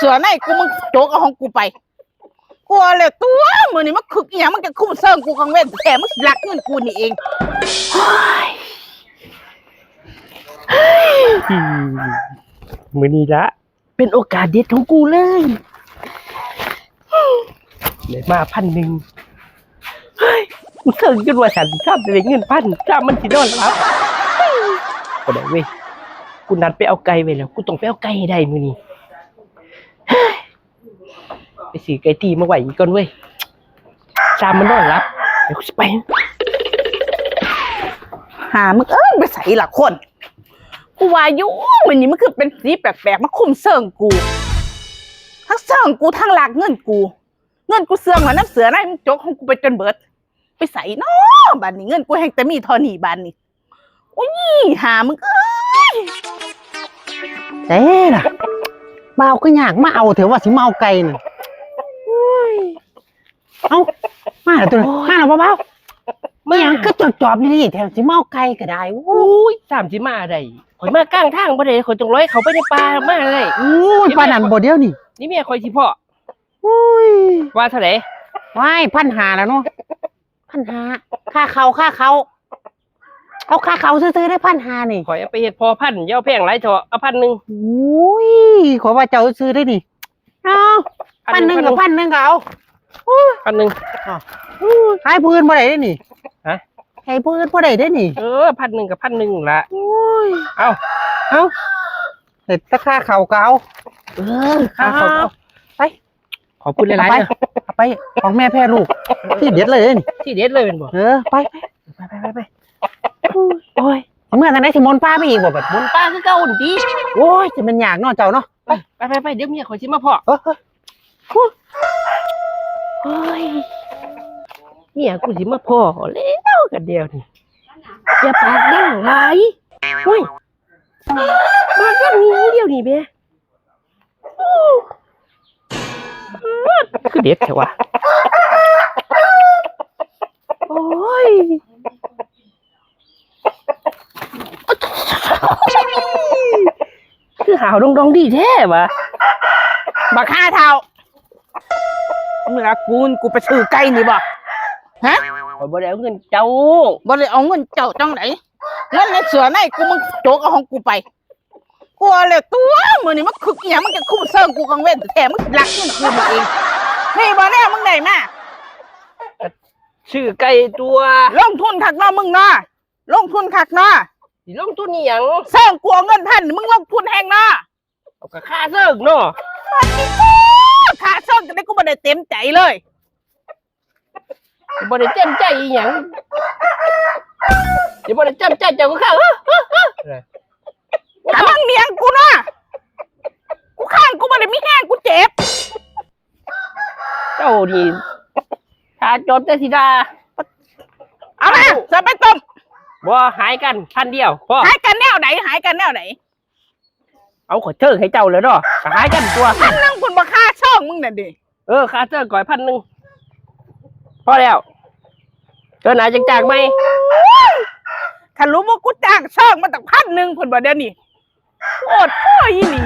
เสือในกูมึงโจกเอาของกูไปกลัวเลยตัวมือนี่มันคึกอย่างมันจะคุ้มเซิงกูกังเว้นแต่มึงรักเงินกูนี่เองมือนี้ละเป็นโอกาสเด็ดของกูเลยเลยมา1,000กูเสิร์ฟจนว่าฉันชอบได้เงิน1,000จ้ามันสินอนรับก็ได้เว้ยกูนัดไปเอาไก่ไว้แล้วกูต้องไปเอาไก่ให้ได้มือนี้ไปซื้อไก่ตีมาไหวอีกก่อนเว้ยจ้ามันนอนรับเดี๋ยวกูจะไปหามึงไปใส่หลักคนกูว่ายุ่มันนี่มันคือเป็นสีแปลกๆมาคุ้มเซิงกูทั้งเซิงกูทั้งหลักเงินกูเสื่องมาน้ำเสือนะมึงโจกของกูไปจนเบิดไปใส่เนาะบ้านนี้เงินกูแห้งแต่มีทอนี่บ้านนี้โอ้ยหามึงเด้ล่ะมาเอาก็ยากมาเอาเถอะว่าสิมาเอาไก่น่ะเอามาแล้วตัวมาแล้วเบาๆไม่ยังก็จอบนี่แถวสิมาเอาไก่ก็ได้โอ้ยสิมาอะไรข่อยมากลางทางบ่ได้ข่อยต้องร้อยเขาไปในป่ามาเลยปลานันบ่เดียวนี่เมียข่อยสิพ่อว่าเท่าไหร่ว้าย1,500แล้วเนาะ1,500ค่าเขาเอาค่าเขาซื้อได้1,500นี่ข่อยเอาไปเฮ็ดพอพันเย้าแพงหลายเถอะเอา1,000โอ้ยขอว่าเจ้าซื้อได้นี่เอา1,000กับ1,000ก็เอา1,000ให้พื้นบ่ได้ได้นี่ฮะให้พื้นบ่ได้ได้นี่1,000กับ1,000ละโอ้ยเอาเฮ็ดตะค่าเขาก็เอาค่าเขาไปขอพูดหลายๆไปของแม่แพ้ลูกที่เด็ดเลยนี่ที่เด็ดเลยเป็นบ่ไปโอ้ยเมื่อทางไหนสิมนป้าไปอีกบ่บัดมนป้าคือเก่าอุ่นดีโอ้ยจะมันยากเนาะเจ้าเนาะไปเดี๋ยวเมียข่อยสิมาพ่อโอ้ยเมียกูสิมาพ่อแล้วกันเดียวนี่อย่าปากดังหลายโอ้ยมาแค่นี้เดียวนี่เบ้คือเด็ดแค่ว่าโอ้ยคือหาวดองดีแท้วะบัก5 เท่าเมื่อกูไปซื้อไก่นี่บ่ฮะบ่ได้เอาเงินเจ้าบ่ได้เอาเงินเจ้าจังไหนเงินในเสือในกูมึงโจกเอาของกูไปกลัวเลยตัวมือนี่มันคึกอย่างมันจะคุ้มเซิงกูกังเว้นแต่มึงรักเงินกูนี่เองนี่บ่แน่มึงได้มาชื่อไก่ตัวลงทุนคักเนาะมึงเนาะลงทุนคักเนาะสิลงทุนนี่หยังเซิงกูเอาเงิน1,000มึงลงทุนแฮงเนาะเอาก็ค่าเซิงเนาะค่าเซิงจะได้กูบ่ได้เต็มใจเลยบ่ได้เต็มใจอีหยังสิบ่ได้เต็มใจเจ้าก็เข้าถ้ามึงเมียงกูเนาะกูข้างกูบ่ได้มีแห้งกูเจ็บเจ้านี่ถ้าจบแต่สิดาเอามาจะไปต้มบ่หายกัน1,000เดียวพ่อหายกันแนวไหนเอาขอเชิญให้เจ้าเลยเนาะหายกันตัว1,000คุณบ่ค่าช่องมึงน่ะดิค่าเชิญก่อย1,000พอแล้วเจ้าไหนจังไหมถ้ารู้ว่ากูจ้างช่องมาตั้ง1,000พุ่นบ่เดี๋ยวนี้โคตรพ่ออีหลี